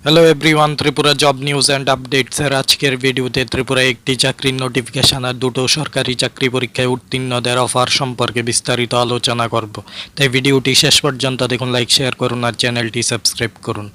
Hello everyone, Tripura job news and আপডেটসের আজকের ভিডিওতে ত্রিপুরায় একটি চাকরির নোটিফিকেশন আর দুটো সরকারি চাকরি পরীক্ষায় উত্তীর্ণদের অফার সম্পর্কে বিস্তারিত আলোচনা করব। তাই ভিডিওটি শেষ পর্যন্ত দেখুন, লাইক শেয়ার করুন আর চ্যানেলটি সাবস্ক্রাইব করুন।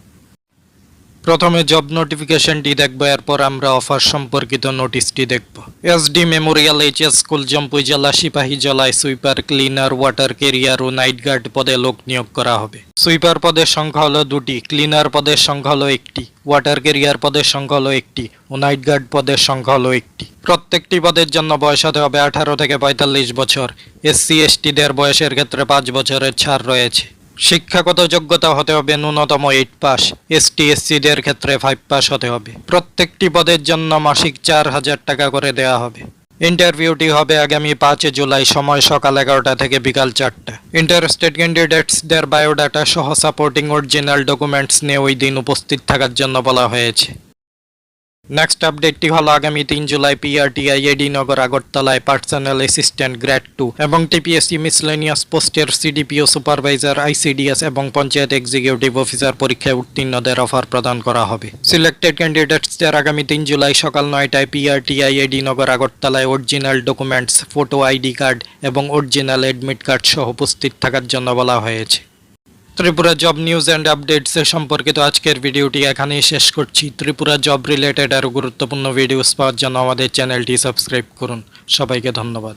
প্রথমে জব নোটিফিকেশনটি দেখব, এরপর আমরা অফার সম্পর্কিত নোটিশটি দেখব। SD Memorial HS school Jampui জেলা সিপাহী জেলায় সুইপার, ক্লিনার, ওয়াটার ক্যারিয়ার ও নাইট গার্ড পদে লোক নিয়োগ করা হবে। সুইপার পদের সংখ্যা হলো 2টি, ক্লিনার পদের সংখ্যা হলো 1টি, ওয়াটার ক্যারিয়ার পদের সংখ্যা হলো 1টি ও নাইট গার্ড পদের সংখ্যা হলো 1টি। প্রত্যেকটি পদের জন্য বয়স হতে হবে 18 থেকে 45 বছর। এসসি এসটিদের বয়সের ক্ষেত্রে 5 বছরের ছাড় রয়েছে। শিক্ষাগত যোগ্যতা হতে হবে ন্যূনতম 8 পাস। এসটি এসসিদের ক্ষেত্রে 5 পাস হতে হবে। প্রত্যেকটি পদের জন্য মাসিক 4000 টাকা করে দেওয়া হবে। ইন্টারভিউটি হবে আগামী 5 জুলাই, সময় সকাল 11টা থেকে বিকাল 4টা। ইন্টারেস্টেড ক্যান্ডিডেটসদের বায়োডাটা সহ সাপোর্টিং অরিজিনাল ডকুমেন্টস নিয়ে ওই দিন উপস্থিত থাকার জন্য বলা হয়েছে। নেক্সট আপডেটটি হলো আগামী 3 জুলাই পিআরটিআই এডি নগর আগরতলায় পার্সোনাল অ্যাসিস্ট্যান্ট গ্রেড 2 এবং টিপিএসসি মিসলেনিয়াস পোস্টের সিডিপিও সুপারভাইজার, আইসিডিএস এবং পঞ্চায়েত এক্সিকিউটিভ অফিসার পরীক্ষায় উত্তীর্ণদের অফার প্রদান করা হবে। সিলেক্টেড ক্যান্ডিডেটসদের আগামী 3 জুলাই সকাল 9টায় পিআরটিআই এডি নগর আগরতলায় original documents, photo, ID card এবং অরিজিনাল অ্যাডমিট কার্ড সহ উপস্থিত থাকার জন্য বলা হয়েছে। ত্রিপুরা জব নিউজ অ্যান্ড আপডেটসের সম্পর্কিত আজকের ভিডিওটি এখানেই শেষ করছি। ত্রিপুরা জব রিলেটেড আরও গুরুত্বপূর্ণ ভিডিওস পাওয়ার জন্য আমাদের চ্যানেলটি সাবস্ক্রাইব করুন। সবাইকে ধন্যবাদ।